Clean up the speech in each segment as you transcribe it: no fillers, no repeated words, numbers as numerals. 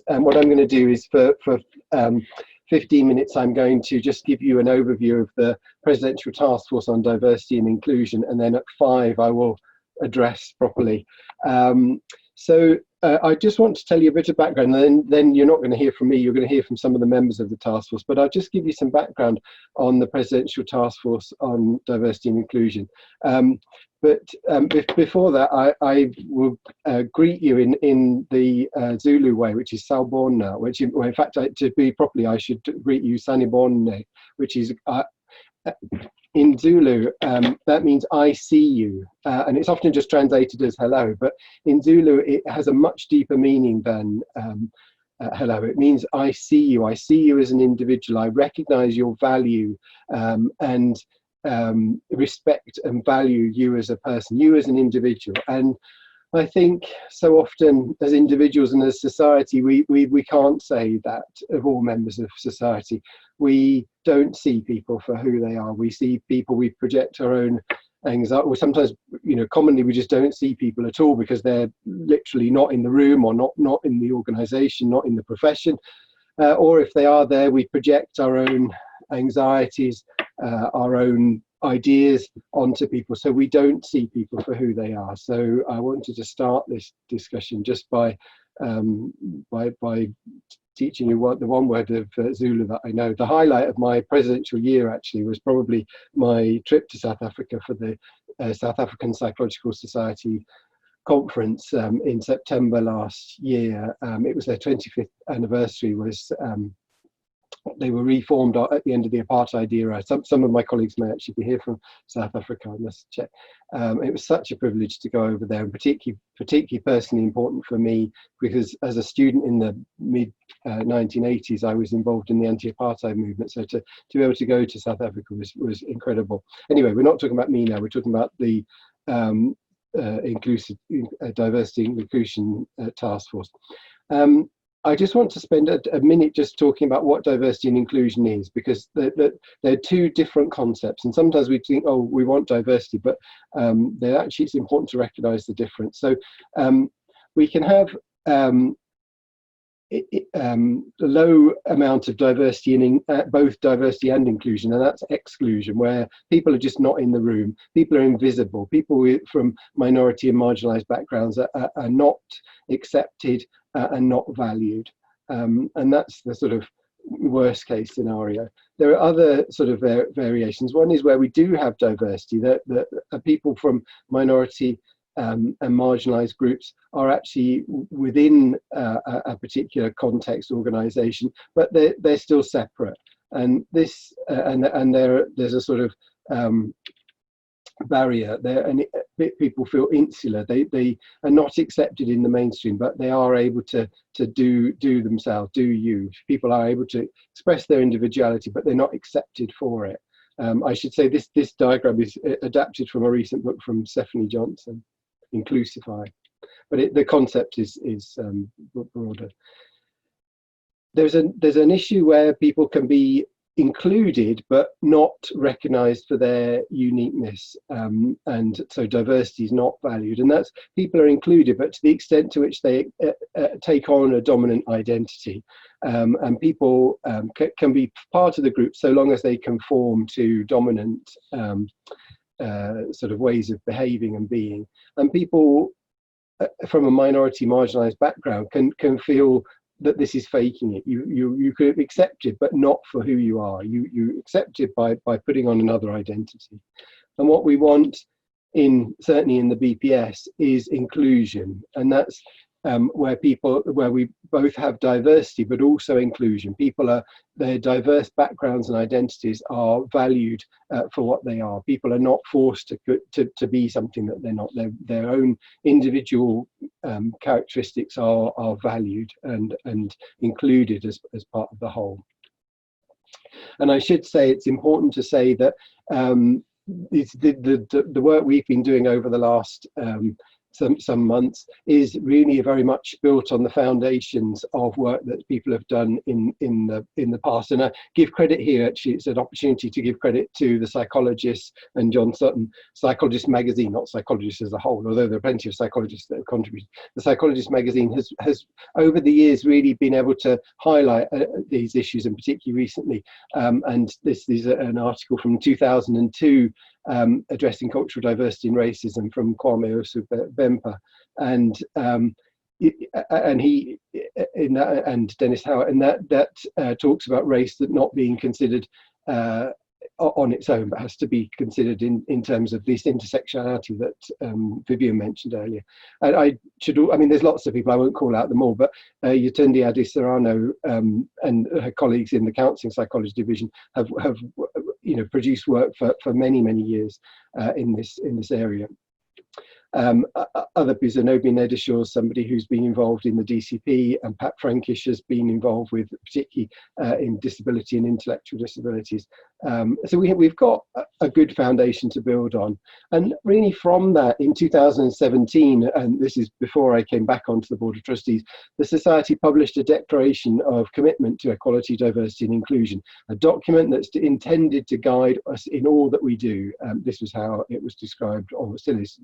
what I'm going to do is for 15 minutes, I'm going to just give you an overview of the Presidential Taskforce on Diversity and Inclusion, and then at 5 I will address properly. I just want to tell you a bit of background, and then you're not going to hear from me, you're going to hear from some of the members of the task force, but I'll just give you some background on the Presidential Taskforce on Diversity and Inclusion. Before that, I will greet you in the Zulu way, which is Sawubona, which in fact, to be properly, I should greet you Sanibone, which is in Zulu, that means I see you, and it's often just translated as hello, but in Zulu it has a much deeper meaning than hello. It means I see you as an individual, I recognize your value and respect and value you as a person, you as an individual. And I think so often as individuals and as society, we can't say that of all members of society. We don't see people for who they are. We see people, we project our own anxiety, or sometimes, commonly we just don't see people at all because they're literally not in the room, or not in the organisation, not in the profession. Or if they are there, we project our own anxieties, our own ideas onto people, so we don't see people for who they are. So I wanted to start this discussion just by teaching you the one word of Zulu that I know. The highlight of my presidential year actually was probably my trip to South Africa for the South African Psychological Society conference in September last year. It was their 25th anniversary. They were reformed at the end of the apartheid era. Some of my colleagues may actually be here from South Africa, I must check. It was such a privilege to go over there, and particularly personally important for me, because as a student in the mid-1980s, I was involved in the anti-apartheid movement. So to be able to go to South Africa was incredible. Anyway, we're not talking about me now, we're talking about the Diversity and Inclusion Task Force. I just want to spend a minute just talking about what diversity and inclusion is, because they're two different concepts, and sometimes we think, oh, we want diversity, but it's important to recognize the difference. So we can have a low amount of diversity in both diversity and inclusion, and that's exclusion, where people are just not in the room, people are invisible, people from minority and marginalized backgrounds are not accepted and not valued, and that's the sort of worst case scenario. There are other sort of variations. One is where we do have diversity, that people from minority and marginalized groups are actually within a particular context organization, but they're still separate, and this there's a sort of barrier there, and people feel insular. They are not accepted in the mainstream, but they are able to do themselves, do you. People are able to express their individuality, but they're not accepted for it. I should say this diagram is adapted from a recent book from Stephanie Johnson, Inclusify, but the concept is broader. There's an issue where people can be included but not recognized for their uniqueness, and so diversity is not valued, and that's people are included but to the extent to which they take on a dominant identity, and people can be part of the group so long as they conform to dominant sort of ways of behaving and being, and people from a minority marginalized background can feel that this is faking it. You could accept it, but not for who you are. You accept it by putting on another identity. And what we want certainly in the BPS is inclusion, and that's where we both have diversity but also inclusion. Their diverse backgrounds and identities are valued for what they are. People are not forced to be something that they're not. Their own individual characteristics are valued and included as part of the whole. And I should say it's important to say that it's the work we've been doing over the last some months, is really very much built on the foundations of work that people have done in the past. And I give credit here, actually, it's an opportunity to give credit to the psychologists and John Sutton, Psychologist magazine, not psychologists as a whole, although there are plenty of psychologists that have contributed. The Psychologist magazine has over the years really been able to highlight these issues, and particularly recently. And this is an article from 2002, addressing cultural diversity and racism, from Kwame Osu-Bempah, and he and Dennis Howard, and that talks about race that not being considered on its own, but has to be considered in terms of this intersectionality that Vivian mentioned earlier. And I mean, there's lots of people, I won't call out them all, but Yetunde Ade Serrano and her colleagues in the Counselling Psychology Division have produced work for many years in this area. Other people, Zenobia Nedishaw, somebody who's been involved in the DCP, and Pat Frankish has been involved with, particularly in disability and intellectual disabilities. So we've got a good foundation to build on. And really from that, in 2017, and this is before I came back onto the Board of Trustees, the Society published a declaration of commitment to equality, diversity and inclusion, a document that's intended to guide us in all that we do. This was how it was described, or still is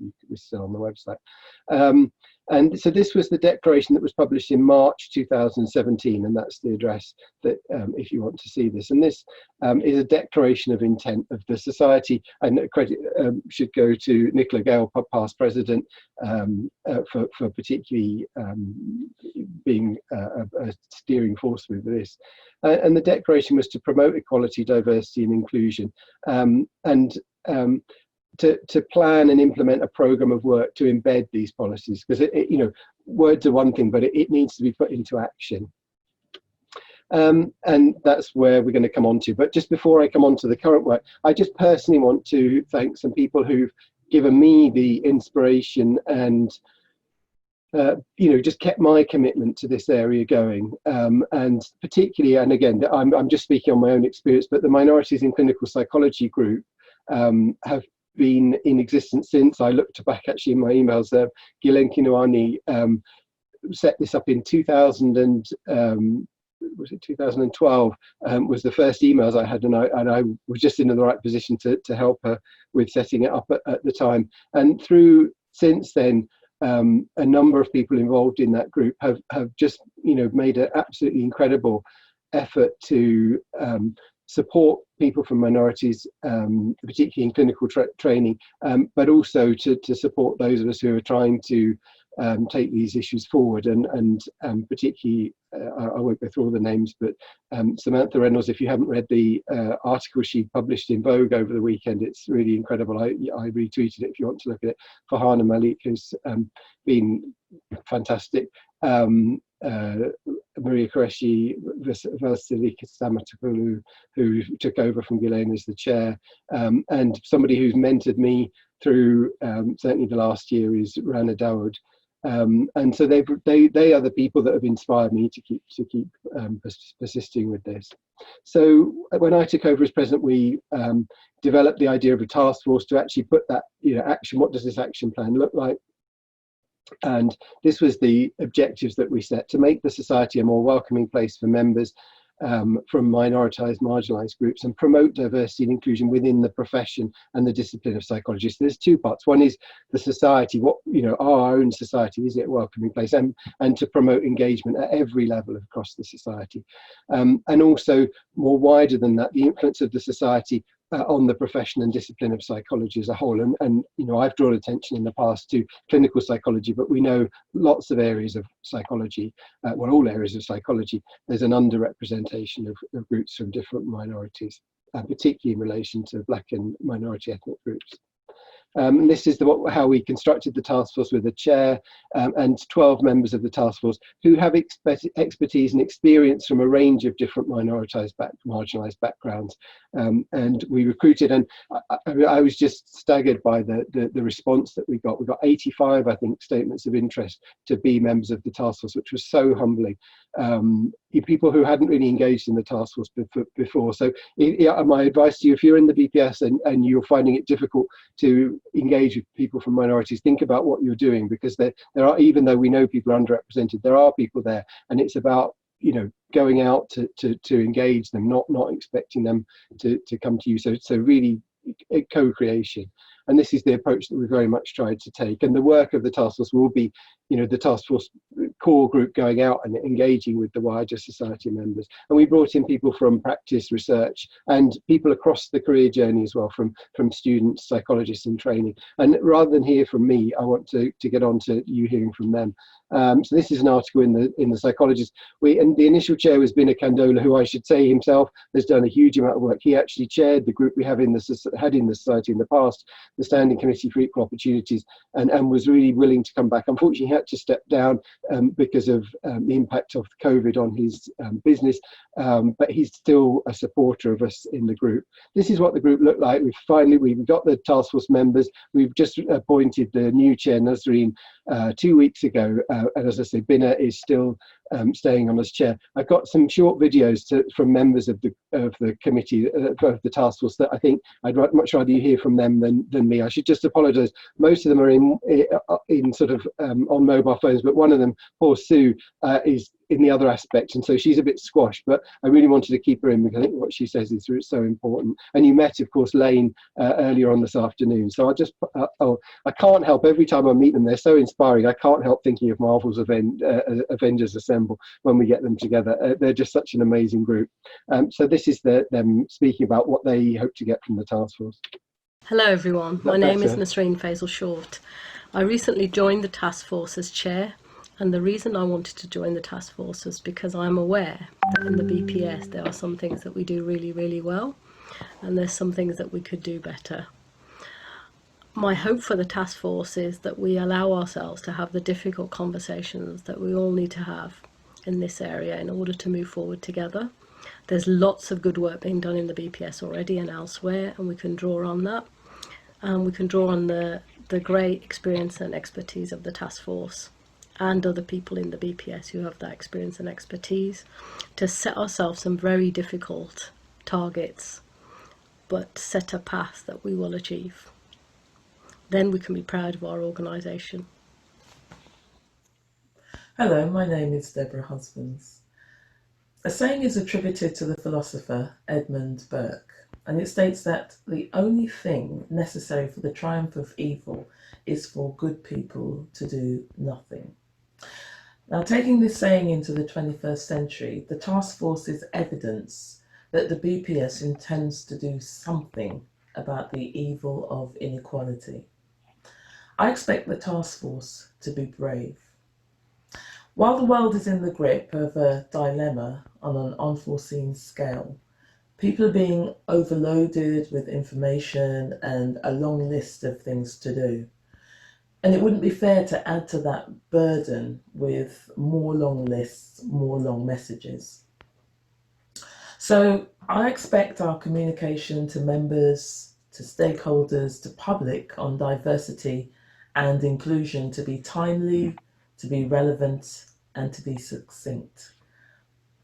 on the website. And so this was the declaration that was published in March 2017, and that's the address that if you want to see this. And this is a declaration of intent of the Society, and credit should go to Nicola Gale, past president, for particularly being a steering force with this. And the declaration was to promote equality, diversity and inclusion, to plan and implement a program of work to embed these policies, because words are one thing, but it needs to be put into action. And that's where we're going to come on to. But just before I come on to the current work, I just personally want to thank some people who've given me the inspiration and just kept my commitment to this area going, and particularly, and again, I'm just speaking on my own experience, but the Minorities in Clinical Psychology group have been in existence since, I looked back actually in my emails, Ghislaine Kinuani set this up in 2012, was the first emails I had, and I was just in the right position to help her with setting it up at the time. And through since then, a number of people involved in that group have just made an absolutely incredible effort to support people from minorities, particularly in clinical training, but also to support those of us who are trying to take these issues forward. And particularly, I won't go through all the names, but Samantha Reynolds, if you haven't read the article she published in Vogue over the weekend, it's really incredible. I retweeted it if you want to look at it. Farhana Malik, who's been fantastic. Maria Qureshi, Vasiliki Samatoglu, who took over from Ghislaine as the chair, and somebody who's mentored me through certainly the last year is Rana Dawood. And so they are the people that have inspired me to keep persisting with this. So when I took over as president, we developed the idea of a task force to actually put that action. What does this action plan look like? And this was the objectives that we set: to make the Society a more welcoming place for members from minoritized, marginalized groups, and promote diversity and inclusion within the profession and the discipline of psychology. So there's two parts. One is the Society, what our own society, is it a welcoming place, and to promote engagement at every level across the society. And also, more wider than that, the influence of the Society on the profession and discipline of psychology as a whole. And I've drawn attention in the past to clinical psychology, but we know lots of areas of psychology, all areas of psychology, there's an underrepresentation of groups from different minorities, particularly in relation to Black and minority ethnic groups. And this is how we constructed the task force, with a chair and 12 members of the task force who have expertise and experience from a range of different marginalised backgrounds. And we recruited, and I was just staggered by the response that we got. We got 85, I think, statements of interest to be members of the task force, which was so humbling. people who hadn't really engaged in the task force before. So my advice to you, if you're in the BPS and you're finding it difficult to engage with people from minorities, think about what you're doing, because there are, even though we know people are underrepresented, there are people there, and it's about, you know, going out to engage them, not expecting them to come to you. So really co-creation. And this is the approach that we very much tried to take. And the work of the task force will be, you know, the task force core group going out and engaging with the wider society members. And we brought in people from practice, research, and people across the career journey as well, from students, psychologists in training. And rather than hear from me, I want to get on to you hearing from them. So this is an article in the Psychologist. And the initial chair was Bina Kandola, who I should say himself has done a huge amount of work. He actually chaired the group we have in the society in the past, the Standing Committee for Equal Opportunities, and was really willing to come back. Unfortunately, he had to step down because of the impact of COVID on his business, but he's still a supporter of us in the group. This is what the group looked like. We've got the task force members. We've just appointed the new chair, Nasreen, 2 weeks ago, and as I say, Bina is still staying on as chair. I've got some short videos from members of the committee of the task force that I think I'd much rather you hear from them than me. I should just apologise. Most of them are in sort of on mobile phones, but one of them, poor Sue, is in the other aspect, and so she's a bit squashed, but I really wanted to keep her in because I think what she says is so important. And you met, of course, Layne earlier on this afternoon, so I can't help, every time I meet them, they're so inspiring, I can't help thinking of Marvel's Avengers Assemble when we get them together. They're just such an amazing group. So this is them speaking about what they hope to get from the task force. Hello everyone, my name is Nasreen Fazal-Short. I recently joined the task force as chair, and the reason I wanted to join the task force is because I'm aware that in the BPS there are some things that we do really, really well, and there's some things that we could do better. My hope for the task force is that we allow ourselves to have the difficult conversations that we all need to have in this area in order to move forward together. There's lots of good work being done in the BPS already and elsewhere, and we can draw on that. And we can draw on the great experience and expertise of the task force and other people in the BPS who have that experience and expertise to set ourselves some very difficult targets, but set a path that we will achieve. Then we can be proud of our organisation. Hello, my name is Deborah Husbands. A saying is attributed to the philosopher Edmund Burke, and it states that the only thing necessary for the triumph of evil is for good people to do nothing. Now, taking this saying into the 21st century, the task force is evidence that the BPS intends to do something about the evil of inequality. I expect the task force to be brave. While the world is in the grip of a dilemma on an unforeseen scale, people are being overloaded with information and a long list of things to do. And it wouldn't be fair to add to that burden with more long lists, more long messages. So I expect our communication to members, to stakeholders, to public on diversity and inclusion to be timely, to be relevant, and to be succinct.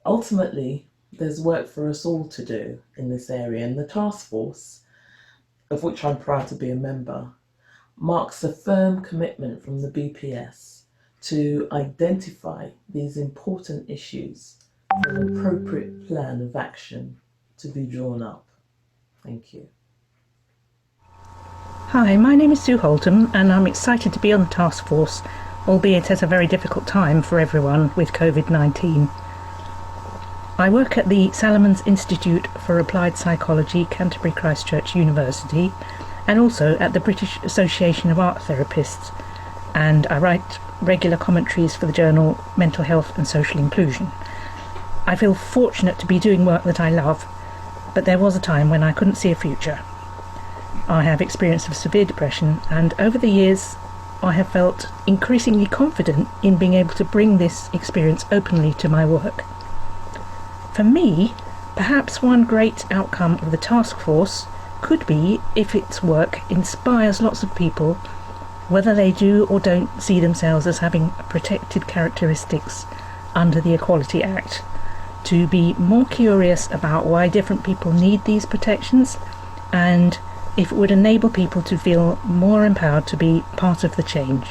Ultimately, there's work for us all to do in this area, and the task force, of which I'm proud to be a member, marks a firm commitment from the BPS to identify these important issues for an appropriate plan of action to be drawn up. Thank you. Hi, my name is Sue Holttum, and I'm excited to be on the task force, albeit at a very difficult time for everyone with COVID-19. I work at the Salomons Institute for Applied Psychology, Canterbury Christchurch University, and also at the British Association of Art Therapists, and I write regular commentaries for the journal Mental Health and Social Inclusion. I feel fortunate to be doing work that I love, but there was a time when I couldn't see a future. I have experience of severe depression, and over the years I have felt increasingly confident in being able to bring this experience openly to my work. For me, perhaps one great outcome of the task force could be if its work inspires lots of people, whether they do or don't see themselves as having protected characteristics under the Equality Act, to be more curious about why different people need these protections, and if it would enable people to feel more empowered to be part of the change.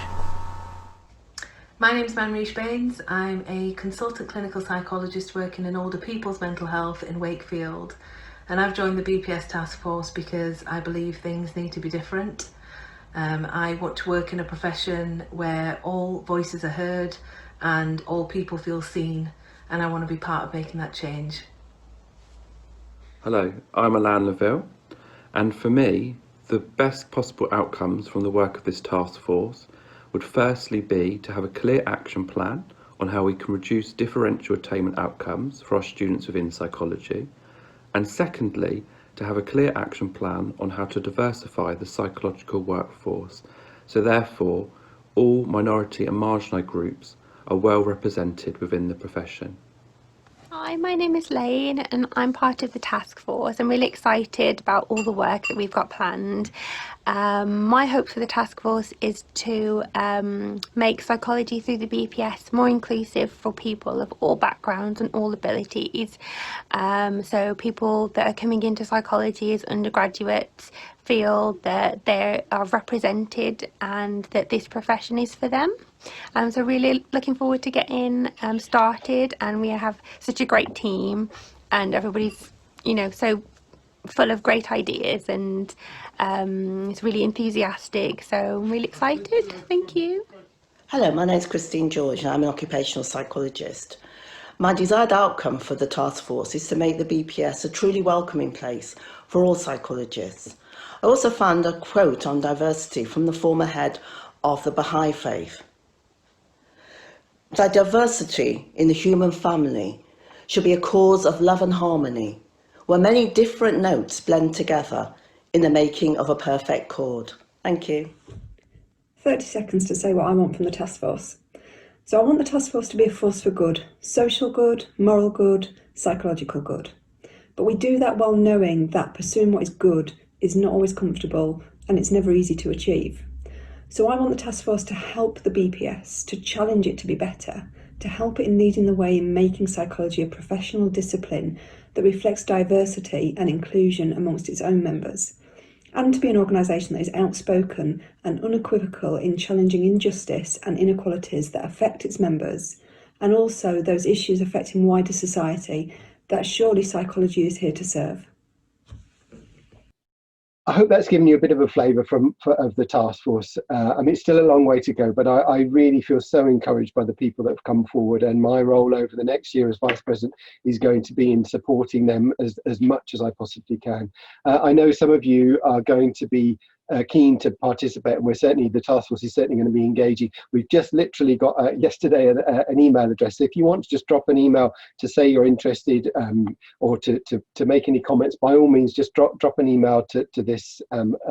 My name's Manreesh Bains. I'm a consultant clinical psychologist working in older people's mental health in Wakefield, and I've joined the BPS Taskforce because I believe things need to be different. I want to work in a profession where all voices are heard and all people feel seen, and I want to be part of making that change. Hello, I'm Allán Laville, and for me, the best possible outcomes from the work of this task force would firstly be to have a clear action plan on how we can reduce differential attainment outcomes for our students within psychology, and secondly, to have a clear action plan on how to diversify the psychological workforce, so therefore all minority and marginalised groups are well represented within the profession. Hi, my name is Layne and I'm part of the task force. I'm really excited about all the work that we've got planned. My hope for the task force is to make psychology through the BPS more inclusive for people of all backgrounds and all abilities. So people that are coming into psychology as undergraduates feel that they are represented and that this profession is for them. So really looking forward to getting started, and we have such a great team and everybody's, so full of great ideas, and it's really enthusiastic, so I'm really excited. Thank you. Hello, my name is Christeen George and I'm an occupational psychologist. My desired outcome for the task force is to make the BPS a truly welcoming place for all psychologists. I also found a quote on diversity from the former head of the Baha'i faith. That diversity in the human family should be a cause of love and harmony, where many different notes blend together in the making of a perfect chord. Thank you. 30 seconds to say what I want from the task force. So I want the task force to be a force for good, social good, moral good, psychological good. But we do that while knowing that pursuing what is good is not always comfortable and it's never easy to achieve. So I want the task force to help the BPS, to challenge it to be better, to help it in leading the way in making psychology a professional discipline that reflects diversity and inclusion amongst its own members, and to be an organisation that is outspoken and unequivocal in challenging injustice and inequalities that affect its members, and also those issues affecting wider society that surely psychology is here to serve. I hope that's given you a bit of a flavour of the task force. I mean, it's still a long way to go, but I really feel so encouraged by the people that have come forward, and my role over the next year as Vice President is going to be in supporting them as much as I possibly can. I know some of you are going to be keen to participate, and the task force is certainly going to be engaging. We've just literally got yesterday an email address. So if you want to just drop an email to say you're interested, or to make any comments, by all means just drop an email to this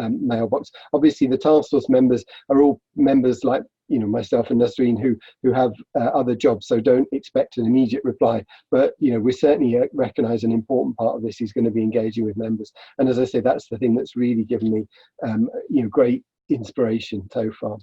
mailbox. Obviously the task force members are all members like myself and Nasreen who have other jobs, so don't expect an immediate reply, but we certainly recognise an important part of this is going to be engaging with members, and as I say, that's the thing that's really given me great inspiration so far.